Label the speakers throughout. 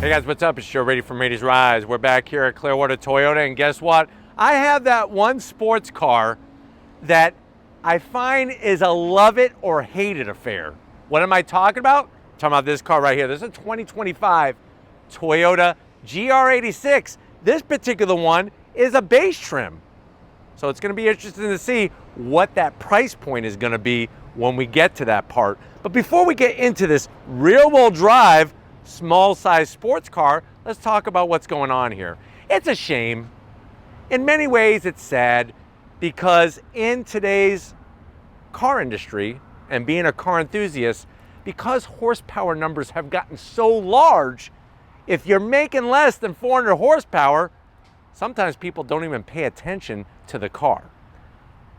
Speaker 1: Hey guys, what's up? It's Joe Brady from Brady's Rise. We're back here at Clearwater Toyota, and guess what? I have that one sports car that I find is a love it or hate it affair. What am I talking about? I'm talking about this car right here. This is a 2025 Toyota GR86. This particular one is a base trim. So it's gonna be interesting to see what that price point is gonna be when we get to that part. But before we get into this rear-wheel drive, small size sports car, let's talk about what's going on here. It's a shame. In many ways, it's sad because in today's car industry and being a car enthusiast, because horsepower numbers have gotten so large, if you're making less than 400 horsepower, sometimes people don't even pay attention to the car.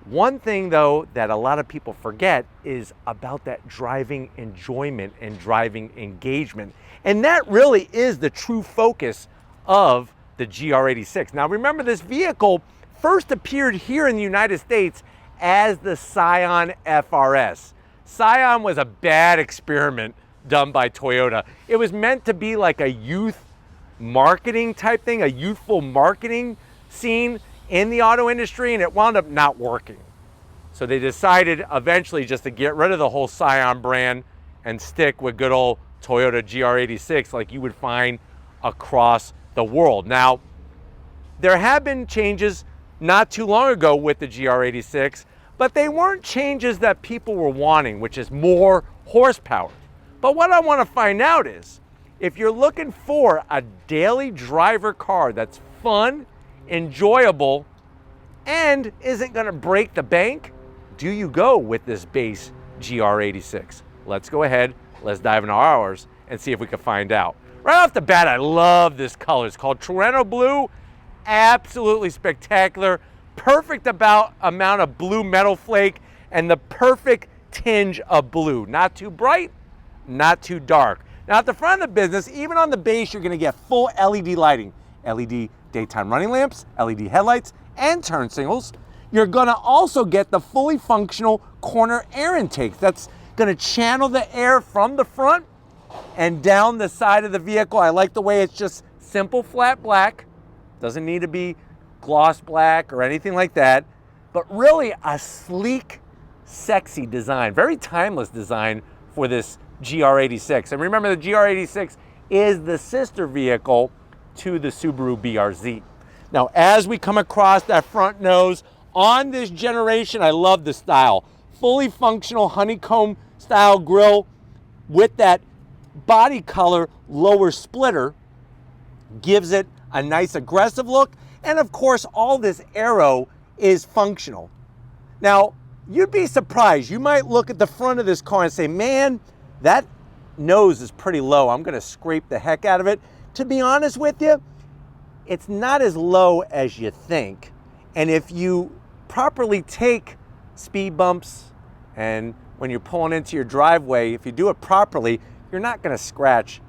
Speaker 1: One thing though that a lot of people forget is about that driving enjoyment and driving engagement. And that really is the true focus of the GR86. Now remember, this vehicle first appeared here in the United States as the Scion FRS. Scion was a bad experiment done by Toyota. It was meant to be like a youth marketing type thing, a youthful marketing scene in the auto industry, and it wound up not working. So they decided eventually just to get rid of the whole Scion brand and stick with good old Toyota GR86 like you would find across the world. Now, there have been changes not too long ago with the GR86, but they weren't changes that people were wanting, which is more horsepower. But what I want to find out is, if you're looking for a daily driver car that's fun, enjoyable, and isn't going to break the bank, do you go with this base GR86? Let's go ahead, let's dive into ours and see if we can find out. Right off the bat, I love this color. It's called Toronto Blue. Absolutely spectacular. Perfect amount of blue metal flake and the perfect tinge of blue. Not too bright, not too dark. Now at the front of the business, even on the base, you're gonna get full LED lighting. LED daytime running lamps, LED headlights, and turn signals. You're gonna also get the fully functional corner air intake. That's gonna channel the air from the front and down the side of the vehicle. I like the way it's just simple flat black. Doesn't need to be gloss black or anything like that, but really a sleek, sexy design, very timeless design for this GR86. And remember, the GR86 is the sister vehicle to the Subaru BRZ. Now, as we come across that front nose on this generation, I love the style. Fully functional honeycomb style grille with that body color lower splitter gives it a nice aggressive look. And of course, all this aero is functional. Now, you'd be surprised. You might look at the front of this car and say, man, that nose is pretty low. I'm gonna scrape the heck out of it. To be honest with you, it's not as low as you think. And if you properly take speed bumps and when you're pulling into your driveway, if you do it properly, you're not gonna scratch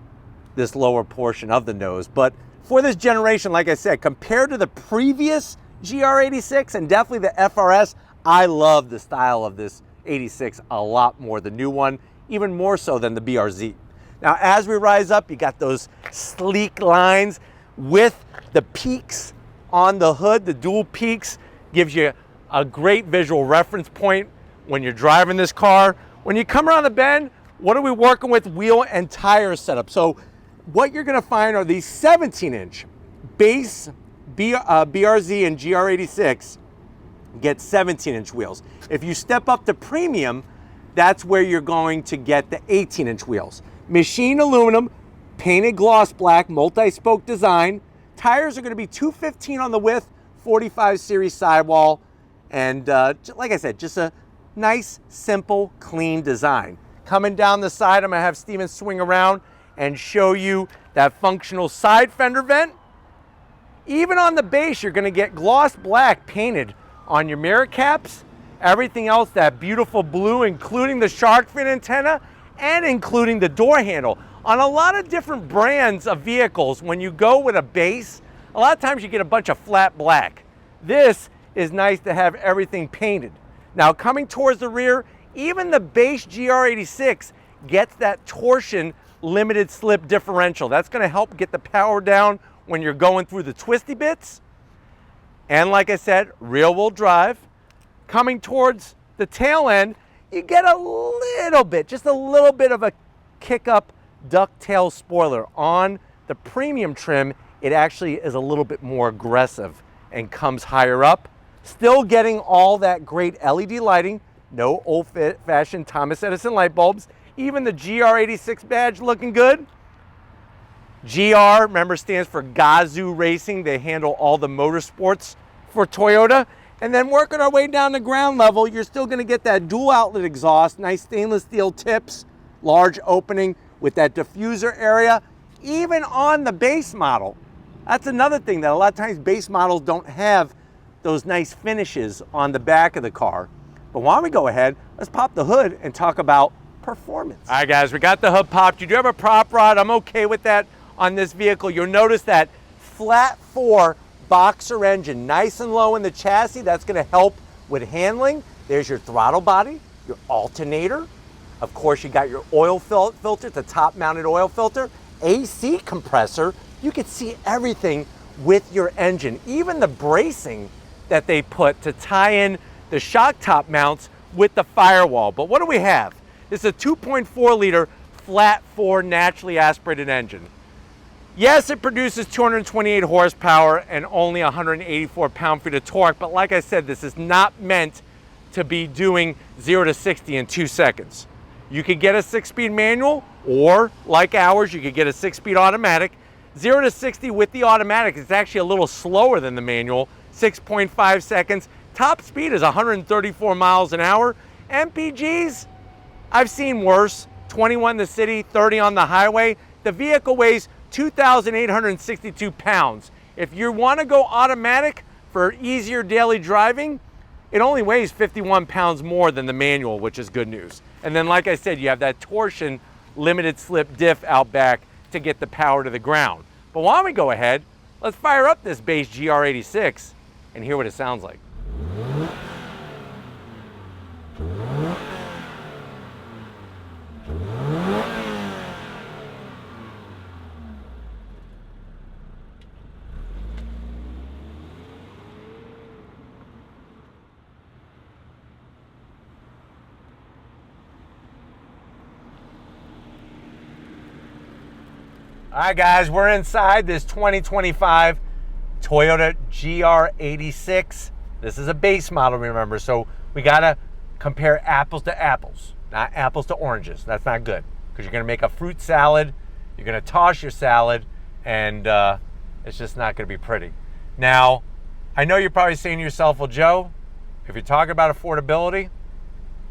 Speaker 1: this lower portion of the nose. But for this generation, like I said, compared to the previous GR86 and definitely the FRS, I love the style of this 86 a lot more. The new one, even more so than the BRZ. Now, as we rise up, you got those sleek lines with the peaks on the hood. The dual peaks gives you a great visual reference point when you're driving this car. When you come around the bend, what are we working with? Wheel and tire setup. So what you're gonna find are these 17-inch base BRZ and GR86 get 17-inch wheels. If you step up to premium, that's where you're going to get the 18-inch wheels. Machined aluminum, painted gloss black, multi-spoke design. Tires are gonna be 215 on the width, 45 series sidewall, and like I said, just a nice, simple, clean design. Coming down the side, I'm gonna have Steven swing around and show you that functional side fender vent. Even on the base, you're gonna get gloss black painted on your mirror caps. Everything else, that beautiful blue, including the shark fin antenna and including the door handle. On a lot of different brands of vehicles, when you go with a base, a lot of times you get a bunch of flat black. This is nice to have everything painted. Now coming towards the rear, even the base GR86 gets that torsion limited slip differential. That's going to help get the power down when you're going through the twisty bits. And like I said, rear wheel drive. Coming towards the tail end, you get a little bit, just a little bit of a kick up ducktail spoiler. On the premium trim, it actually is a little bit more aggressive and comes higher up. Still getting all that great LED lighting, no old-fashioned Thomas Edison light bulbs. Even the GR86 badge looking good. GR, remember, stands for Gazoo Racing. They handle all the motorsports for Toyota. And then working our way down to ground level, you're still gonna get that dual outlet exhaust, nice stainless steel tips, large opening with that diffuser area. Even on the base model, that's another thing that a lot of times base models don't have those nice finishes on the back of the car. But why don't we go ahead, let's pop the hood and talk about performance. All right guys, we got the hood popped. You do have a prop rod. I'm okay with that on this vehicle. You'll notice that flat 4 boxer engine, nice and low in the chassis. That's gonna help with handling. There's your throttle body, your alternator. Of course, you got your oil filter, the top mounted oil filter, AC compressor. You can see everything with your engine, even the bracing that they put to tie in the shock top mounts with the firewall. But what do we have? This is a 2.4 liter flat 4 naturally aspirated engine. Yes, it produces 228 horsepower and only 184 pound-feet of torque, but like I said, this is not meant to be doing 0 to 60 in 2 seconds. You could get a 6-speed manual, or like ours, you could get a 6-speed automatic. 0 to 60 with the automatic is actually a little slower than the manual, 6.5 seconds. Top speed is 134 miles an hour. MPGs, I've seen worse, 21 in the city, 30 on the highway. The vehicle weighs 2,862 pounds. If you want to go automatic for easier daily driving, it only weighs 51 pounds more than the manual, which is good news. And then, like I said, you have that torsion limited slip diff out back to get the power to the ground. But why don't we go ahead, let's fire up this base GR86 and hear what it sounds like. All right, guys, we're inside this 2025 Toyota GR86. This is a base model, remember, so we gotta compare apples to apples, not apples to oranges. That's not good, because you're gonna make a fruit salad, you're gonna toss your salad, and it's just not gonna be pretty. Now, I know you're probably saying to yourself, well, Joe, if you're talking about affordability,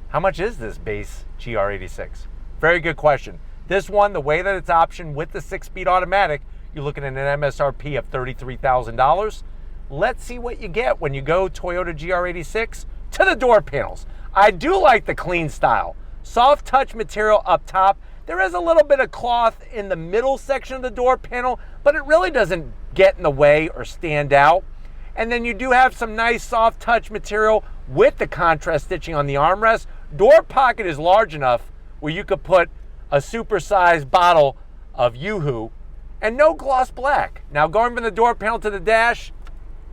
Speaker 1: how much is this base GR86? Very good question. This one, the way that it's optioned with the 6-speed automatic, you're looking at an MSRP of $33,000. Let's see what you get when you go Toyota GR86 to the door panels. I do like the clean style. Soft touch material up top. There is a little bit of cloth in the middle section of the door panel, but it really doesn't get in the way or stand out. And then you do have some nice soft touch material with the contrast stitching on the armrest. Door pocket is large enough where you could put a supersized bottle of Yoo-Hoo, and no gloss black. Now, going from the door panel to the dash,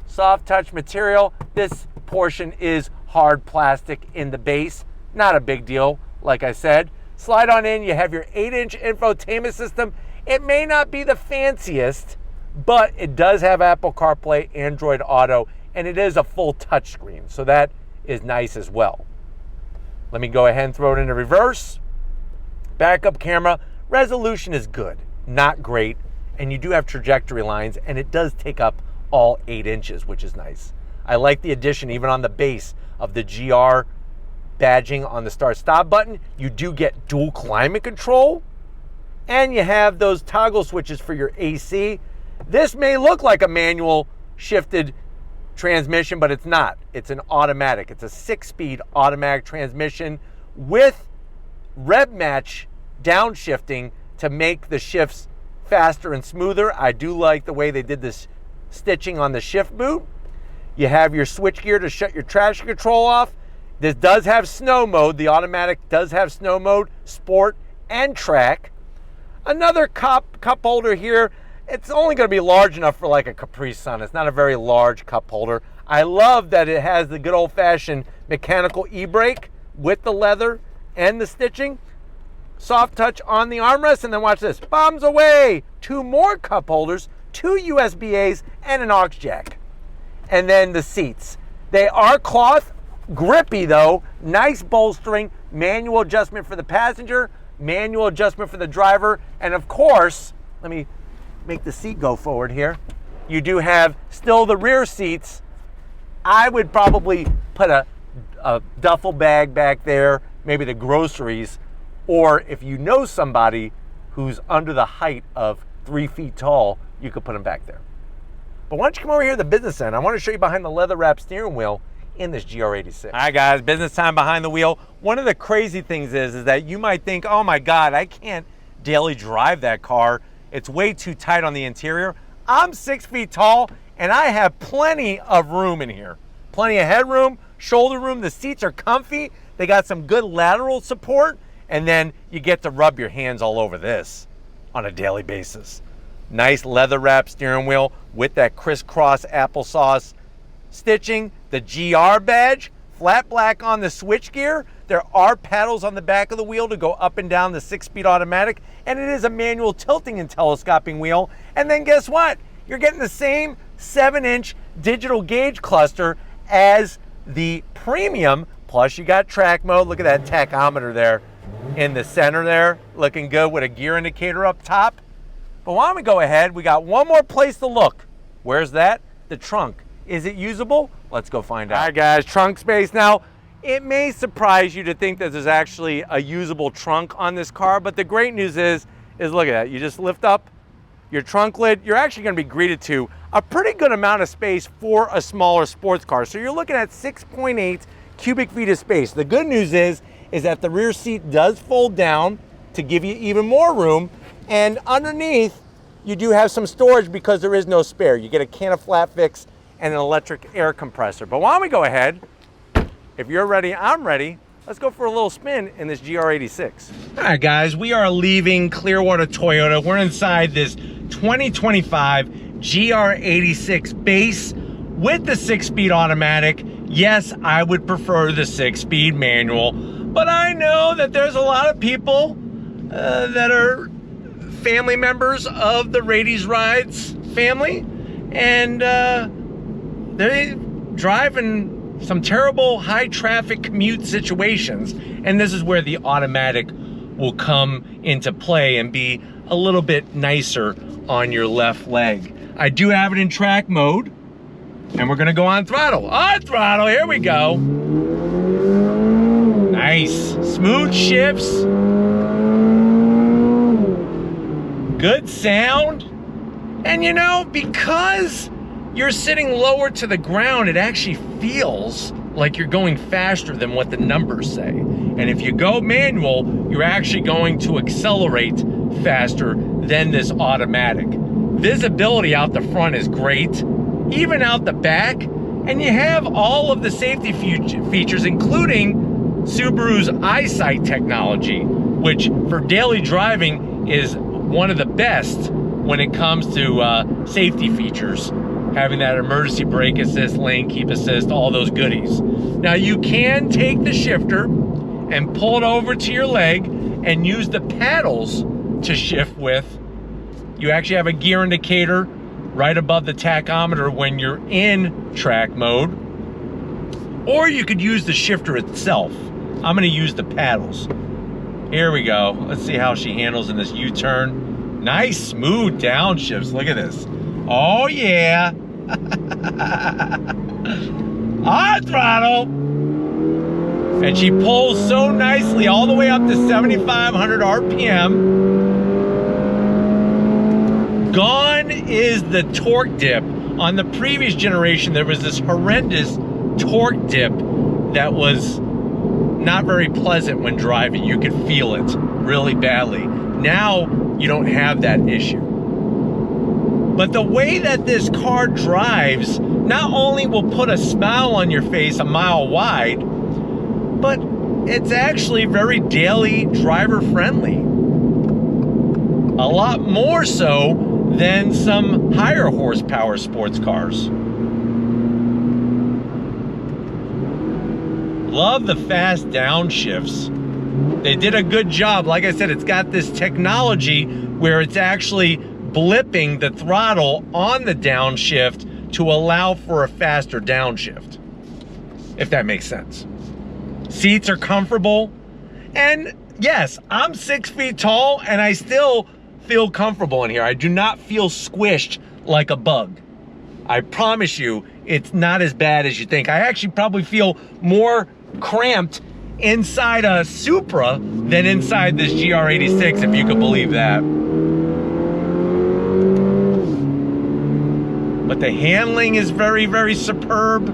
Speaker 1: soft touch material. This portion is hard plastic in the base. Not a big deal, like I said. Slide on in, you have your 8-inch infotainment system. It may not be the fanciest, but it does have Apple CarPlay, Android Auto, and it is a full touchscreen, so that is nice as well. Let me go ahead and throw it into reverse. Backup camera, resolution is good, not great, and you do have trajectory lines, and it does take up all 8 inches, which is nice. I like the addition, even on the base, of the GR badging on the start-stop button. You do get dual climate control, and you have those toggle switches for your AC. This may look like a manual shifted transmission, but it's not. It's an automatic. It's a 6-speed automatic transmission with rev match downshifting to make the shifts faster and smoother. I do like the way they did this stitching on the shift boot. You have your switch gear to shut your traction control off. This does have snow mode. The automatic does have snow mode, sport, and track. Another cup holder here. It's only going to be large enough for like a Capri Sun. It's not a very large cup holder. I love that it has the good old-fashioned mechanical e-brake with the leather and the stitching. Soft touch on the armrest, and then watch this. Bombs away. 2 more cup holders, 2 USB-As, and an aux jack. And then the seats. They are cloth, grippy though, nice bolstering, manual adjustment for the passenger, manual adjustment for the driver, and of course, let me make the seat go forward here. You do have still the rear seats. I would probably put a duffel bag back there, maybe the groceries, or if you know somebody who's under the height of 3 feet tall, you could put them back there. But why don't you come over here to the business end? I want to show you behind the leather wrap steering wheel in this GR86. All right, guys, business time behind the wheel. One of the crazy things is that you might think, oh my God, I can't daily drive that car. It's way too tight on the interior. I'm 6 feet tall, and I have plenty of room in here. Plenty of headroom, shoulder room. The seats are comfy. They got some good lateral support, and then you get to rub your hands all over this on a daily basis. Nice leather wrap steering wheel with that crisscross applesauce stitching. The GR badge, flat black on the switchgear. There are paddles on the back of the wheel to go up and down the 6-speed automatic, and it is a manual tilting and telescoping wheel. And then guess what? You're getting the same 7-inch digital gauge cluster as the premium, plus you got track mode. Look at that tachometer there in the center there, looking good with a gear indicator up top. But why don't we go ahead? We got one more place to look. Where's that? The trunk. Is it usable? Let's go find out. All right, guys, trunk space. Now, it may surprise you to think that there's actually a usable trunk on this car, but the great news is look at that. You just lift up your trunk lid. You're actually going to be greeted to a pretty good amount of space for a smaller sports car. So you're looking at 6.8 cubic feet of space. The good news is that the rear seat does fold down to give you even more room, and underneath you do have some storage because there is no spare. You get a can of flat fix and an electric air compressor. But why don't we go ahead? If you're ready, I'm ready. Let's go for a little spin in this GR86. All right, guys, we are leaving Clearwater Toyota. We're inside this 2025 GR86 Base with the 6-speed automatic. Yes, I would prefer the 6-speed manual, but I know that there's a lot of people that are family members of the Radies Rides family, and they're driving some terrible high traffic commute situations, and this is where the automatic will come into play and be a little bit nicer on your left leg. I do have it in track mode, and we're gonna go on throttle. On throttle, here we go. Nice, smooth shifts. Good sound. And you know, because you're sitting lower to the ground, it actually feels like you're going faster than what the numbers say. And if you go manual, you're actually going to accelerate faster than this automatic. Visibility out the front is great, even out the back, and you have all of the safety features, including Subaru's EyeSight technology, which for daily driving is one of the best when it comes to safety features. Having that emergency brake assist, lane keep assist, all those goodies. Now you can take the shifter and pull it over to your leg and use the paddles to shift with. You actually have a gear indicator right above the tachometer when you're in track mode. Or you could use the shifter itself. I'm gonna use the paddles. Here we go. Let's see how she handles in this U-turn. Nice smooth downshifts, look at this. Oh yeah. On throttle. And she pulls so nicely all the way up to 7,500 RPM. Gone is the torque dip. On the previous generation, there was this horrendous torque dip that was not very pleasant when driving. You could feel it really badly. Now, you don't have that issue. But the way that this car drives not only will put a smile on your face a mile wide, but it's actually very daily driver friendly. A lot more so than some higher horsepower sports cars. Love the fast downshifts. They did a good job. Like I said, it's got this technology where it's actually blipping the throttle on the downshift to allow for a faster downshift, if that makes sense. Seats are comfortable. And yes, I'm 6 feet tall and I still feel comfortable in here. I do not feel squished like a bug. I promise you, it's not as bad as you think. I actually probably feel more cramped inside a Supra than inside this GR86, if you could believe that. But the handling is very, very superb.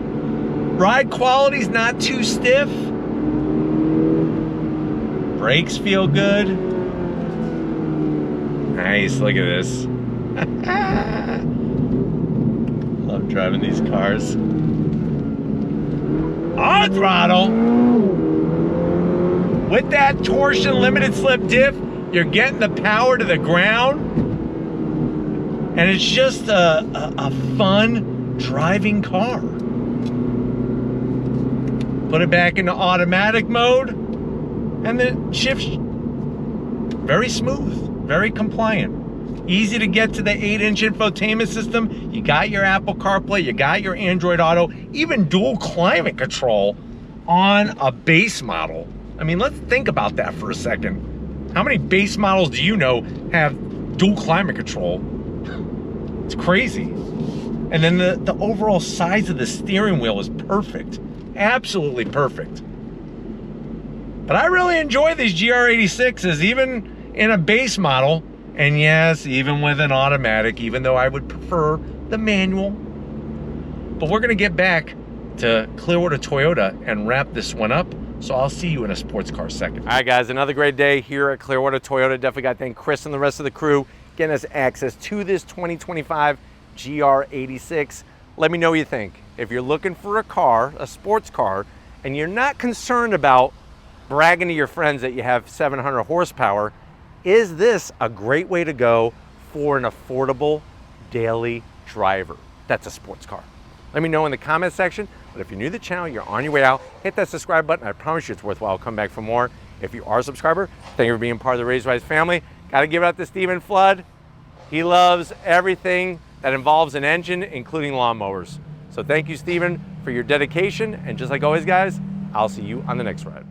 Speaker 1: Ride quality's not too stiff. Brakes feel good. Nice, look at this. Love driving these cars. On throttle. With that torsion limited slip diff, you're getting the power to the ground. And it's just a fun driving car. Put it back into automatic mode, and the shift's very smooth, very compliant. Easy to get to the 8-inch infotainment system. You got your Apple CarPlay, you got your Android Auto, even dual climate control on a base model. I mean, let's think about that for a second. How many base models do you know have dual climate control? It's crazy. And then the overall size of the steering wheel is perfect. Absolutely perfect. But I really enjoy these GR86s, even in a base model. And yes, even with an automatic, even though I would prefer the manual. But we're gonna get back to Clearwater Toyota and wrap this one up. So I'll see you in a sports car second. All right, guys, another great day here at Clearwater Toyota. Definitely got to thank Chris and the rest of the crew getting us access to this 2025 GR86. Let me know what you think. If you're looking for a car, a sports car, and you're not concerned about bragging to your friends that you have 700 horsepower, is this a great way to go for an affordable daily driver? That's a sports car. Let me know in the comment section. But if you're new to the channel, you're on your way out, hit that subscribe button. I promise you it's worthwhile. Come back for more. If you are a subscriber, thank you for being part of the Raised Rise family. Got to give it up to Stephen Flood. He loves everything that involves an engine, including lawnmowers. So thank you, Stephen, for your dedication. And just like always, guys, I'll see you on the next ride.